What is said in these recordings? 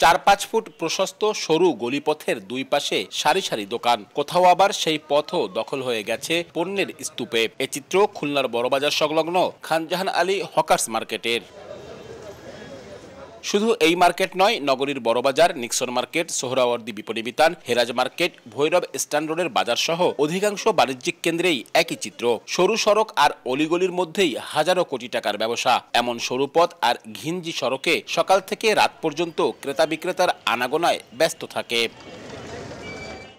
৪-৫ foot প্রশস্ত সরু গলিপথের দুই পাশে সারি সারি দোকান, কোথাও আবার সেই পথও দখল হয়ে গেছে পণ্যের স্তূপে। এ চিত্র খুলনার বড়বাজার সংলগ্ন খানজাহান আলী হকার্স মার্কেটের। শুধু এই মার্কেট নয়, নগরীর বড়বাজার, নিক্সন মার্কেট, সোহরাওয়ার্দী বিপণী বিতান, হেরাজ মার্কেট, ভৈরব স্ট্যান্ড রোডের বাজার সহ অধিকাংশ বাণিজ্যিক কেন্দ্রেই একই চিত্র। সরু সড়ক আর অলিগলির মধ্যেই হাজারো কোটি টাকার ব্যবসা। এমন সরু পথ আর ঘিঞ্জি সড়কে সকাল থেকে রাত পর্যন্ত ক্রেতা বিক্রেতার আনাগোনায় ব্যস্ত থাকে।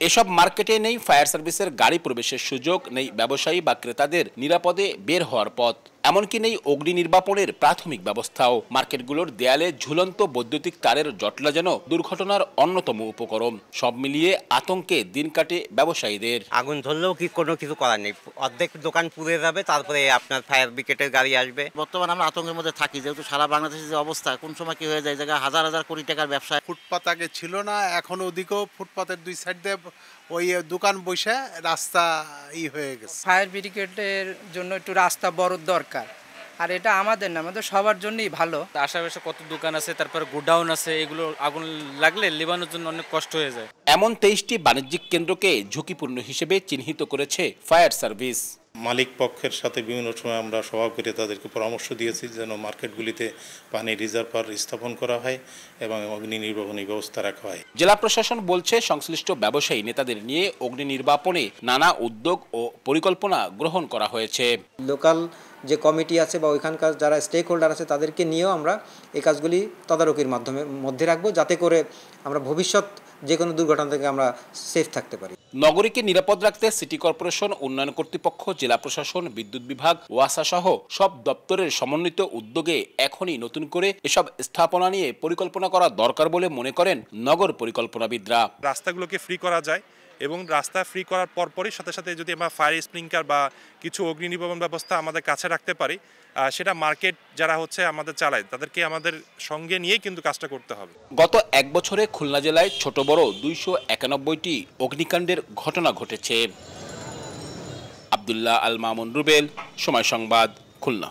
এসব মার্কেটে নেই ফায়ার সার্ভিসের গাড়ি প্রবেশের সুযোগ, নেই ব্যবসায়ী বা ক্রেতাদের নিরাপদে বের হওয়ার পথ, এমনকি নেই অগ্নি নির্বাপনের প্রাথমিক ব্যবস্থাও। মার্কেটগুলোর দেয়ালে ঝুলন্ত বৈদ্যুতিক তারের জটলা যেন দুর্ঘটনার অন্যতম উপকরণ। সব মিলিয়ে আতঙ্কে দিন কাটে ব্যবসায়ীদের। আগুন ধরলেও কোনো কিছু করার নেই, অর্ধেক দোকান পুড়ে যাবে, তারপরে আপনার ফায়ার ব্রিগেডের গাড়ি আসবে। বর্তমানে আমরা আতঙ্কের মধ্যে থাকি, যেহেতু সারা বাংলাদেশের যে অবস্থা, কোন সময় কি হয়ে যায়, জায়গা হাজার হাজার কোটি টাকার ব্যবসা। ফুটপাত আগে ছিল না, এখন ওদিকেও ফুটপাতের দুই সাইড দিয়ে ওই দোকান বসে রাস্তা হয়ে গেছে। ফায়ার ব্রিগেডের জন্য একটু রাস্তা বড় দরকার, আর এটা আমাদের না, আমাদের সবার জন্যই ভালো। আশেপাশে কত দোকান আছে, তারপরে গোডাউন আছে, এগুলো আগুন লাগলে নেভানোর জন্য অনেক কষ্ট হয়ে যায়। এমন 23টি বাণিজ্যিক কেন্দ্রকে ঝুঁকিপূর্ণ হিসেবে চিহ্নিত করেছে ফায়ার সার্ভিস। মালিক পক্ষের সাথে বিভিন্ন সময় আমরা সভা করে তাদেরকে পরামর্শ দিয়েছি যেন মার্কেটগুলিতে পানি রিজার্ভার স্থাপন করা হয় এবং অগ্নি নির্বাপনী ব্যবস্থা রাখা হয়। জেলা প্রশাসন বলছে, সংশ্লিষ্ট ব্যবসায়ী নেতাদের নিয়ে অগ্নি নির্বাপনে নানা উদ্যোগ ও পরিকল্পনা গ্রহণ করা হয়েছে। লোকাল যে কমিটি আছে বা ওইখানকার যারা স্টেক হোল্ডার আছে তাদেরকে নিয়েও আমরা এই কাজগুলি তদারকির মধ্যে রাখবো, যাতে করে আমরা ভবিষ্যৎ যে কোনো দুর্ঘটনা থেকে আমরা সেফ থাকতে পারি। নগরীকে নিরাপদ রাখতে সিটি কর্পোরেশন, উন্নয়ন কর্তৃপক্ষ, জেলা প্রশাসন, বিদ্যুৎ বিভাগ, ওয়াসা সহ সব দপ্তরের সমন্বিত উদ্যোগে এখনই নতুন করে এসব স্থাপনা নিয়ে পরিকল্পনা করা দরকার বলে মনে করেন নগর পরিকল্পনাবিদরা। রাস্তাগুলোকে ফ্রি করা যায় এবং রাস্তা ফ্রি করার পরপরই সাথে সাথে যদি আমরা ফায়ার স্প্রিংকার বা কিছু অগ্নি নির্বাপন ব্যবস্থা আমাদের কাছে রাখতে পারি, সেটা মার্কেট যারা আমাদের চালায় তাদেরকে আমাদের সঙ্গে নিয়ে কিন্তু কাজটা করতে হবে। গত এক বছরে খুলনা জেলায় ছোট বড় 291টি অগ্নিকাণ্ডের ঘটনা ঘটেছে। আব্দুল্লাহ আল মামুন রুবেল, সময় সংবাদ, খুলনা।